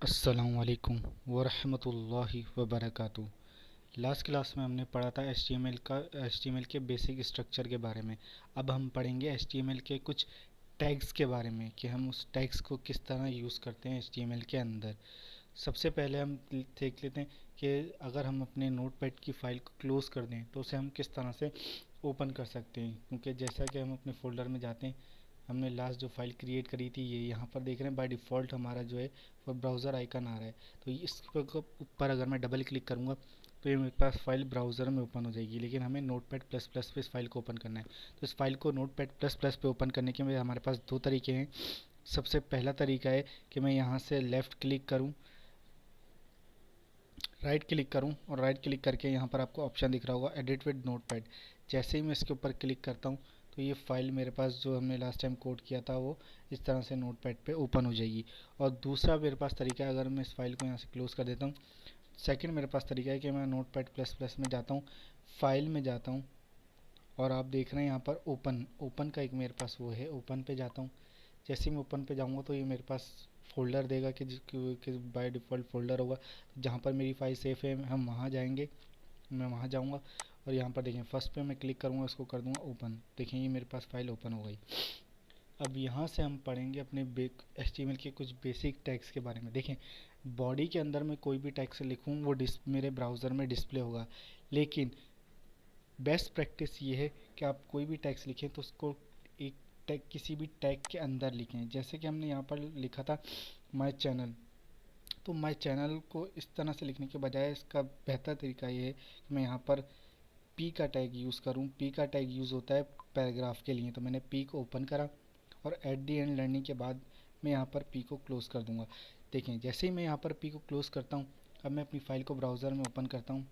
अस्सलामुअलैकुम वरहमतुल्लाहि वबरकातुहू। Last class में हमने पढ़ा था एच टी एम एल के बेसिक स्ट्रक्चर के बारे में। अब हम पढ़ेंगे एच टी एम एल के कुछ टैग्स के बारे में कि हम उस टैग्स को किस तरह यूज़ करते हैं एच टी एम एल के अंदर। सबसे पहले हम देख लेते हैं कि अगर हम अपने नोटपैड की फ़ाइल को क्लोज़ कर दें तो उसे हम किस तरह से ओपन कर सकते हैं। क्योंकि जैसा कि हम अपने फ़ोल्डर में जाते हैं, हमने लास्ट जो फाइल क्रिएट करी थी, ये यहाँ पर देख रहे हैं बाय डिफ़ॉल्ट हमारा जो है वो ब्राउज़र आइकन आ रहा है। तो इसके ऊपर अगर मैं डबल क्लिक करूँगा तो ये मेरे पास फाइल ब्राउज़र में ओपन हो जाएगी, लेकिन हमें नोटपैड प्लस प्लस पे इस फाइल को ओपन करना है। तो इस फाइल को नोटपैड प्लस प्लस पे ओपन करने के लिए हमारे पास दो तरीके हैं। सबसे पहला तरीका है कि मैं यहाँ से लेफ़्ट क्लिक करूँ, राइट क्लिक करूं, और राइट क्लिक करके यहाँ पर आपको ऑप्शन दिख रहा होगा एडिट विद नोटपैड। जैसे ही मैं इसके ऊपर क्लिक करता हूँ तो ये फाइल मेरे पास जो हमने लास्ट टाइम कोड किया था वो इस तरह से नोटपैड पे ओपन हो जाएगी। और दूसरा मेरे पास तरीका है, अगर मैं इस फाइल को यहाँ से क्लोज़ कर देता हूँ, सेकंड मेरे पास तरीका है कि मैं नोटपैड प्लस प्लस में जाता हूँ, फाइल में जाता हूँ, और आप देख रहे हैं यहाँ पर ओपन ओपन का एक मेरे पास वो है, ओपन पे जाता हूँ। जैसे मैं ओपन पे जाऊँगा तो ये मेरे पास फ़ोल्डर देगा कि बाय डिफ़ॉल्ट फ़ोल्डर होगा जहाँ पर मेरी फ़ाइल सेफ़ है, हम वहाँ जाएंगे। मैं वहाँ जाऊँगा और यहाँ पर देखें फर्स्ट पे मैं क्लिक करूँगा, इसको कर दूँगा ओपन। देखें ये मेरे पास फ़ाइल ओपन हो गई। अब यहाँ से हम पढ़ेंगे अपने HTML के कुछ बेसिक टैग्स के बारे में। देखें, बॉडी के अंदर मैं कोई भी टैग्स लिखूँ वो मेरे ब्राउज़र में डिस्प्ले होगा, लेकिन बेस्ट प्रैक्टिस ये है कि आप कोई भी टैग्स लिखें तो उसको एक टैग, किसी भी टैग के अंदर लिखें। जैसे कि हमने यहाँ पर लिखा था माय चैनल, तो माय चैनल को इस तरह से लिखने के बजाय इसका बेहतर तरीका ये है कि मैं यहाँ पर पी का टैग यूज़ करूँ। पी का टैग यूज़ होता है पैराग्राफ के लिए, तो मैंने पी को ओपन करा और एट दी एंड लर्निंग के बाद मैं यहाँ पर पी को क्लोज़ कर दूँगा। देखें, जैसे ही मैं यहाँ पर पी को क्लोज़ करता हूँ, अब मैं अपनी फ़ाइल को ब्राउज़र में ओपन करता हूँ,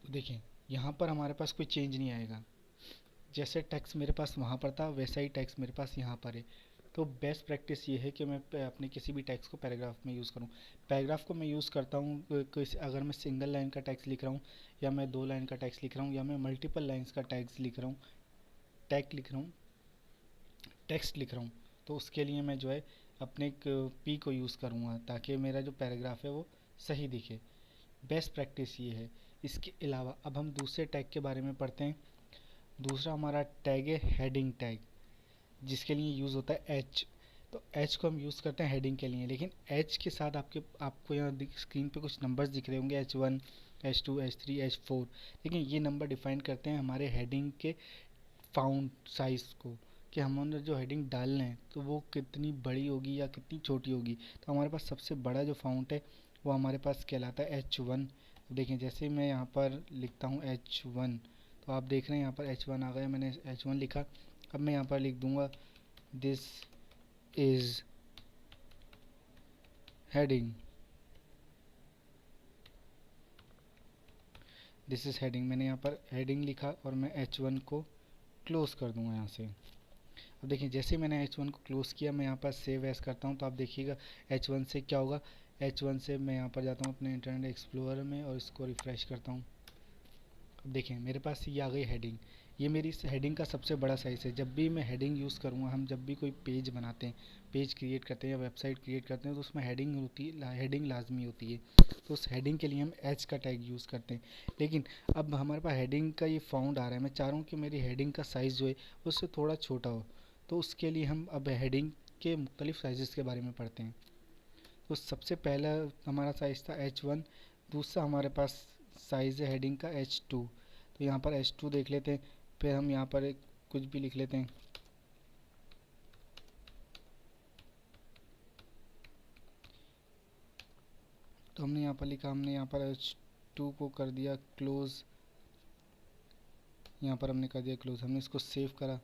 तो देखें यहाँ पर हमारे पास कोई चेंज नहीं आएगा। जैसे टैक्स मेरे पास वहाँ पर था वैसा ही टैक्स मेरे पास यहाँ पर है। तो बेस्ट प्रैक्टिस ये है कि मैं अपने किसी भी टैक्स को पैराग्राफ में यूज़ करूँ। पैराग्राफ को मैं यूज़ करता हूँ अगर मैं सिंगल लाइन का टैक्स लिख रहा हूँ, या मैं दो लाइन का टैक्स लिख रहा हूँ, या मैं मल्टीपल लाइन्स का टैक्स लिख रहा हूँ, टैग लिख रहा हूँ, टेक्स्ट लिख रहा हूँ, तो उसके लिए मैं जो है अपने पी को यूज़ करूँगा ताकि मेरा जो पैराग्राफ है वो सही दिखे। बेस्ट प्रैक्टिस ये है। इसके अलावा अब हम दूसरे टैग के बारे में पढ़ते हैं। दूसरा हमारा टैग है हेडिंग टैग, जिसके लिए यूज़ होता है एच। तो एच को हम यूज़ करते हैं हेडिंग के लिए, लेकिन एच के साथ आपको यहाँ स्क्रीन पे कुछ नंबर्स दिख रहे होंगे, H1, H2, H3, H4। लेकिन ये नंबर डिफाइन करते हैं हमारे हेडिंग के फाउंट साइज़ को, कि हमने जो हेडिंग डालना है तो वो कितनी बड़ी होगी या कितनी छोटी होगी। तो हमारे पास सबसे बड़ा जो फाउंट है वो हमारे पास कहलाता है H1। देखें, जैसे मैं यहाँ पर लिखता हूँ H1, तो आप देख रहे हैं यहाँ पर H1 आ गया, मैंने H1 लिखा। अब मैं यहाँ पर लिख दूँगा this is heading, this is heading. मैंने यहाँ पर हेडिंग लिखा और मैं H1 को क्लोज़ कर दूँगा यहाँ से। अब देखिए, जैसे मैंने H1 को क्लोज़ किया, मैं यहाँ पर सेव एज़ करता हूँ, तो आप देखिएगा H1 से क्या होगा। H1 से मैं यहाँ पर जाता हूँ अपने इंटरनेट एक्सप्लोरर में और इसको रिफ़्रेश करता हूँ। अब देखें मेरे पास ये आ गई हेडिंग। ये मेरी हेडिंग का सबसे बड़ा साइज़ है। जब भी मैं हेडिंग यूज़ करूँगा, हम जब भी कोई पेज बनाते हैं, पेज क्रिएट करते हैं या वेबसाइट क्रिएट करते हैं, तो उसमें हेडिंग होती है, हेडिंग लाजमी होती है। तो उस हेडिंग के लिए हम एच का टैग यूज़ करते हैं। लेकिन अब हमारे पास हेडिंग का ये फाउंड आ रहा है, मैं चाह रहा हूँ कि मेरी हेडिंग का साइज़ जो है उससे थोड़ा छोटा हो। तो उसके लिए हम अब हेडिंग के मुख्तलिफ़ साइज़ के बारे में पढ़ते हैं। तो सबसे पहला हमारा साइज़ था H1। दूसरा हमारे पास साइज़ है हेडिंग का H2। तो यहाँ पर H2 देख लेते हैं, फिर हम यहाँ पर एक कुछ भी लिख लेते हैं। तो हमने यहाँ पर लिखा, हमने यहाँ पर H2 को कर दिया क्लोज़, यहाँ पर हमने कर दिया क्लोज़। हमने इसको सेव करा।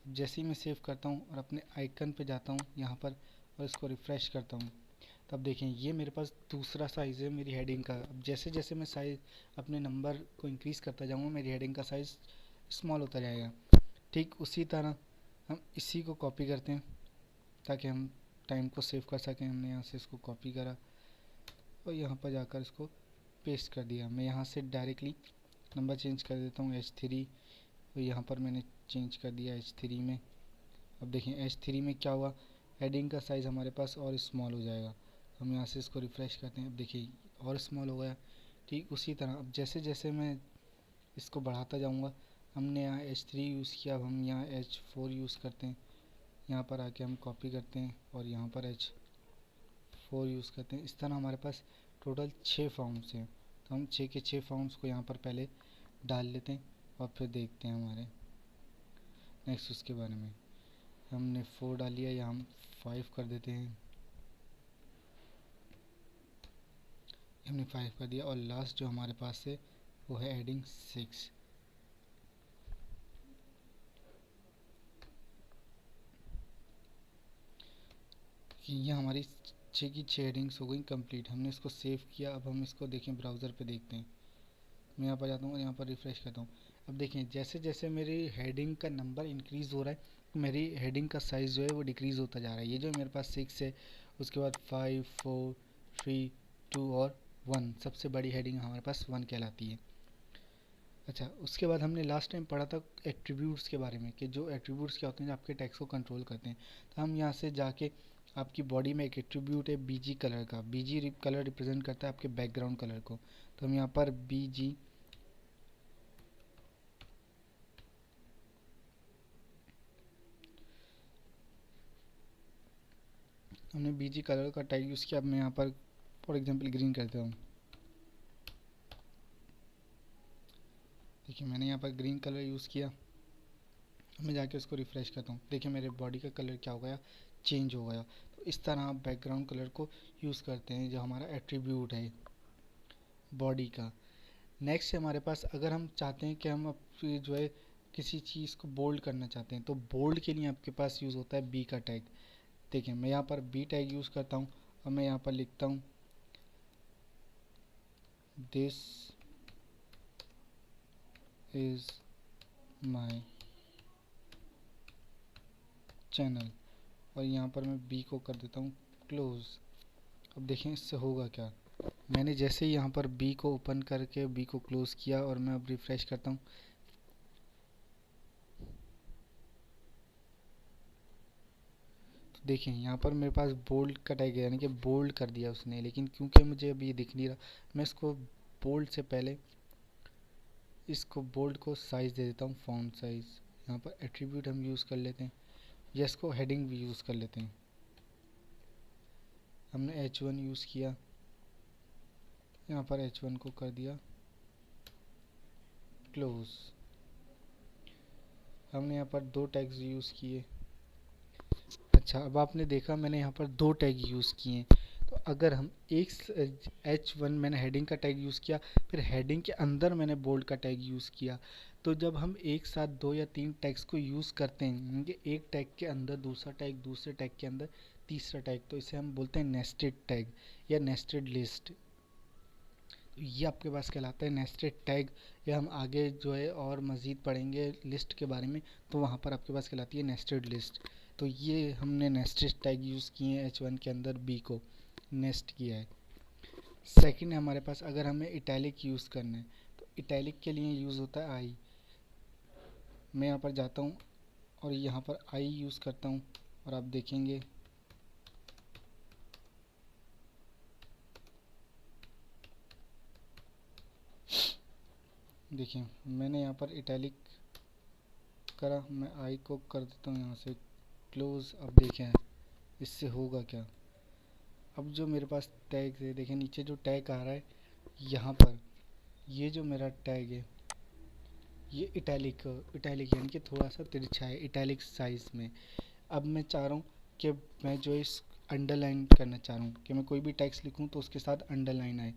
जैसे ही मैं सेव करता हूँ और अपने आइकन पे जाता हूँ यहाँ पर और इसको रिफ़्रेश करता हूँ, तब देखें ये मेरे पास दूसरा साइज़ है मेरी हेडिंग का। अब जैसे जैसे मैं साइज़ अपने नंबर को इंक्रीज़ करता जाऊँगा, मेरी हेडिंग का साइज़ स्मॉल होता जाएगा। ठीक उसी तरह हम इसी को कॉपी करते हैं ताकि हम टाइम को सेव कर सकें। हमने यहाँ से इसको कॉपी करा और यहाँ पर जाकर इसको पेस्ट कर दिया। मैं यहाँ से डायरेक्टली नंबर चेंज कर देता हूँ H3, और यहाँ पर मैंने चेंज कर दिया H3 में। अब देखें H3 में क्या हुआ, हेडिंग का साइज़ हमारे पास और स्मॉल हो जाएगा। हम यहाँ से इसको रिफ़्रेश करते हैं, अब देखिए और स्मॉल हो गया। ठीक उसी तरह अब जैसे जैसे मैं इसको बढ़ाता जाऊँगा, हमने यहाँ H3 यूज़ किया, अब हम यहाँ H4 यूज़ करते हैं। यहाँ पर आके हम कॉपी करते हैं और यहाँ पर H4 यूज़ करते हैं। इस तरह हमारे पास टोटल 6 फॉर्म्स हैं, तो हम 6 के 6 फॉर्म्स को यहाँ पर पहले डाल लेते हैं और फिर देखते हैं हमारे नेक्स्ट उसके बारे में। हमने 4 डाल लिया, या हम 5 कर देते हैं, हमने 5 कर दिया। और लास्ट जो हमारे पास है वो है हेडिंग 6। ये हमारी 6 की 6 हेडिंग्स हो गई कंप्लीट। हमने इसको सेव किया। अब हम इसको देखें ब्राउज़र पे देखते हैं। मैं यहाँ पर जाता हूँ और यहाँ पर रिफ़्रेश करता हूँ। अब देखें जैसे जैसे मेरी हेडिंग का नंबर इंक्रीज़ हो रहा है, मेरी हेडिंग का साइज़ जो है वो डिक्रीज़ होता जा रहा है। ये जो मेरे पास 6 है, उसके बाद 5, 4, 3, 2 और 1, सबसे बड़ी हेडिंग हमारे पास 1 कहलाती है। अच्छा, उसके बाद हमने लास्ट टाइम पढ़ा था एट्रीब्यूट्स के बारे में, कि जो एट्रीब्यूट्स क्या होते हैं जो आपके टेक्स्ट को कंट्रोल करते हैं। तो हम यहाँ से जाके आपकी बॉडी में एक एट्रीब्यूट है बीजी कलर का। बीजी कलर रिप्रेजेंट करता है आपके बैकग्राउंड कलर को। तो हम यहाँ पर बीजी हमने बीजी कलर का टैग यूज़ किया। अब मैं यहाँ पर फॉर एग्जांपल ग्रीन करता हूँ। देखिए मैंने यहाँ पर ग्रीन कलर यूज़ किया। मैं जाके उसको रिफ़्रेश करता हूँ, देखिए मेरे बॉडी का कलर क्या हो गया, चेंज हो गया। तो इस तरह आप बैकग्राउंड कलर को यूज़ करते हैं, जो हमारा एट्रीब्यूट है बॉडी का। नेक्स्ट हमारे पास अगर हम चाहते हैं कि हम जो है किसी चीज़ को बोल्ड करना चाहते हैं, तो बोल्ड के लिए आपके पास यूज़ होता है बी का टैग। देखिए मैं यहाँ पर बी टैग यूज़ करता हूँ और मैं यहाँ पर लिखता हूँ दिस इज़ माई चैनल, और यहाँ पर मैं बी को कर देता हूँ क्लोज़। अब देखें इससे होगा क्या। मैंने जैसे ही यहाँ पर बी को ओपन करके बी को क्लोज़ किया और मैं अब रिफ़्रेश करता हूँ, तो देखें यहाँ पर मेरे पास बोल्ड का टैग है, यानी कि बोल्ड कर दिया उसने। लेकिन क्योंकि मुझे अभी दिख नहीं रहा, मैं इसको बोल्ड से पहले इसको बोल्ड को साइज़ दे देता हूँ, फॉन्ट साइज़। यहाँ पर एट्रीब्यूट हम यूज़ कर लेते हैं, या इसको हेडिंग भी यूज़ कर लेते हैं। हमने H1 यूज़ किया, यहाँ पर H1 को कर दिया क्लोज़। हमने यहाँ पर 2 टैग्स यूज़ किए। अच्छा, अब आपने देखा मैंने यहाँ पर 2 टैग यूज़ किए। तो अगर हम एक H1 मैंने हेडिंग का टैग यूज़ किया, फिर हेडिंग के अंदर मैंने बोल्ड का टैग यूज़ किया, तो जब हम एक साथ 2 या 3 टैग्स को यूज़ करते हैं, यानी कि एक टैग के अंदर दूसरा टैग, दूसरे टैग के अंदर तीसरा टैग, तो इसे हम बोलते हैं नेस्टेड टैग या नेस्टेड लिस्ट। ये आपके पास कहलाता है नेस्टेड टैग। या हम आगे जो है और मज़ीद पढ़ेंगे लिस्ट के बारे में, तो वहाँ पर आपके पास कहलाती है नेस्टेड लिस्ट। तो ये हमने नेस्टेड टैग यूज़ किए हैं, H1 के अंदर बी को नेस्ट किया है। सेकंड है हमारे पास, अगर हमें इटैलिक यूज़ करना है, तो इटैलिक के लिए यूज़ होता है आई। मैं यहाँ पर जाता हूँ और यहाँ पर आई यूज़ करता हूँ, और आप देखेंगे देखिए मैंने यहाँ पर इटैलिक करा, मैं आई को कर देता हूँ यहाँ से क्लोज़। अब देखें इससे होगा क्या। अब जो मेरे पास टैग है, देखें नीचे जो टैग आ रहा है यहाँ पर, ये जो मेरा टैग है ये इटैलिक यानी कि थोड़ा सा तिरछा है इटैलिक साइज़ में। अब मैं चाह रहा हूँ कि मैं जो इस अंडरलाइन करना चाह रहा हूँ कि मैं कोई भी टेक्स्ट लिखूँ तो उसके साथ अंडरलाइन आए।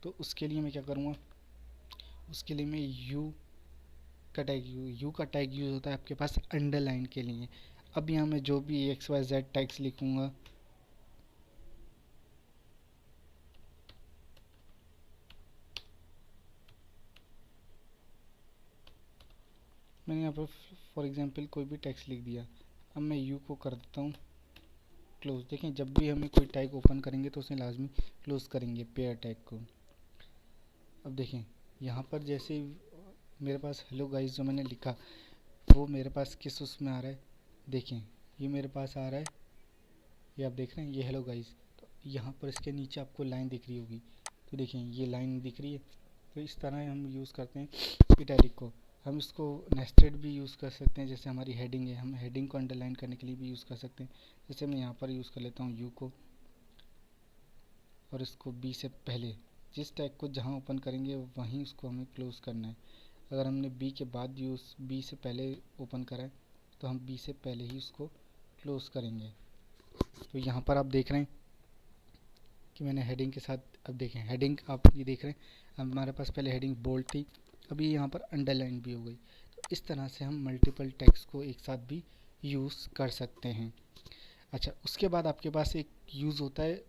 तो उसके लिए मैं क्या करूँगा, उसके लिए मैं यू का टैग यूज़ होता है आपके पास अंडरलाइन के लिए। अब यहाँ मैं जो भी XYZ टैग्स लिखूँगा, मैंने यहाँ पर फॉर एग्जांपल कोई भी टेक्स्ट लिख दिया। अब मैं यू को कर देता हूँ क्लोज। देखें जब भी हमें कोई टैग ओपन करेंगे तो उसे लाजमी क्लोज करेंगे पेयर टैग को। अब देखें यहाँ पर जैसे मेरे पास हेलो गाइस जो मैंने लिखा वो मेरे पास किस उसमें आ रहा है, देखें ये मेरे पास आ रहा है ये आप देख रहे हैं, ये हेलो गाइस। तो यहाँ पर इसके नीचे आपको लाइन दिख रही होगी, तो देखिए ये लाइन दिख रही है। तो इस तरह हम यूज़ करते हैं इटैलिक को। हम इसको नेस्टेड भी यूज़ कर सकते हैं, जैसे हमारी हेडिंग है, हम हेडिंग को अंडरलाइन करने के लिए भी यूज़ कर सकते हैं। जैसे मैं यहाँ पर यूज़ कर लेता हूँ यू को, और इसको बी से पहले, जिस टैग को जहाँ ओपन करेंगे वहीं उसको हमें क्लोज़ करना है। अगर हमने बी के बाद यूज़ बी से पहले ओपन करा है तो हम बी से पहले ही उसको क्लोज़ करेंगे। तो यहाँ पर आप देख रहे हैं कि मैंने हेडिंग के साथ, अब देखें हेडिंग आप ये देख रहे हैं, हमारे पास पहले हेडिंग बोल्ड थी, अभी यहाँ पर अंडरलाइन भी हो गई। तो इस तरह से हम मल्टीपल टेक्स्ट को एक साथ भी यूज़ कर सकते हैं। अच्छा, उसके बाद आपके पास एक यूज़ होता है,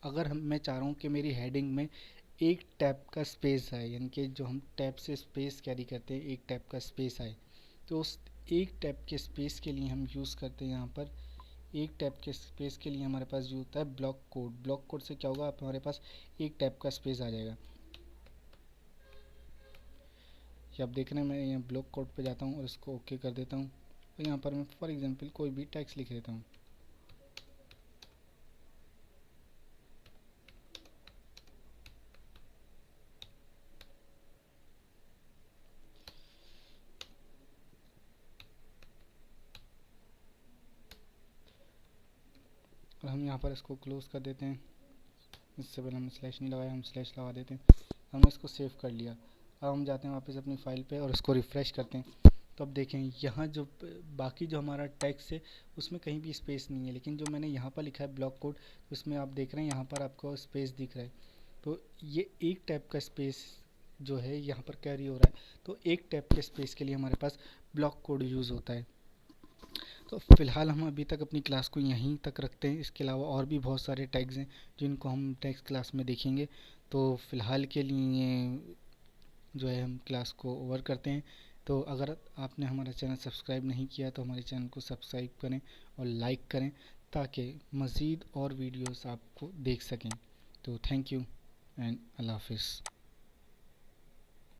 अगर मैं चाह रहा हूँ कि मेरी हेडिंग में एक टैब का स्पेस आए, यानी कि जो हम टैब से स्पेस कैरी करते हैं, एक टैब का स्पेस आए, तो उस एक टैब के स्पेस के लिए हम यूज़ करते हैं यहाँ पर, एक टैब के स्पेस के लिए हमारे पास जो होता है ब्लॉक कोड। ब्लॉक कोड से क्या होगा, आप हमारे पास एक टैब का स्पेस आ जाएगा। ये आप देख रहे हैं, मैं यहाँ ब्लॉक कोड पे जाता हूँ और इसको ओके कर देता हूँ। तो यहाँ पर मैं फॉर एग्जांपल कोई भी टेक्स्ट लिख देता हूँ। और हम यहाँ पर इसको क्लोज़ कर देते हैं। इससे पहले हमने स्लैश नहीं लगाया, हम स्लैश लगा देते हैं। हमने इसको सेव कर लिया। अब हम जाते हैं वापस अपनी फाइल पे और इसको रिफ़्रेश करते हैं। तो अब देखें यहाँ जो बाकी जो हमारा टेक्स्ट है उसमें कहीं भी स्पेस नहीं है, लेकिन जो मैंने यहाँ पर लिखा है ब्लॉक कोड, उसमें आप देख रहे हैं यहाँ पर आपको स्पेस दिख रहा है। तो ये एक टैब का स्पेस जो है यहाँ पर कैरी हो रहा है। तो एक टैब के स्पेस के लिए हमारे पास ब्लॉक कोड यूज़ होता है। तो फ़िलहाल हम अभी तक अपनी क्लास को यहीं तक रखते हैं। इसके अलावा और भी बहुत सारे टैग्स हैं जिनको हम नेक्स्ट क्लास में देखेंगे। तो फ़िलहाल के लिए जो है हम क्लास को ओवर करते हैं। तो अगर आपने हमारा चैनल सब्सक्राइब नहीं किया तो हमारे चैनल को सब्सक्राइब करें और लाइक करें, ताकि मज़ीद और वीडियोस आपको देख सकें। तो थैंक यू एंड अल्लाह हाफिज़।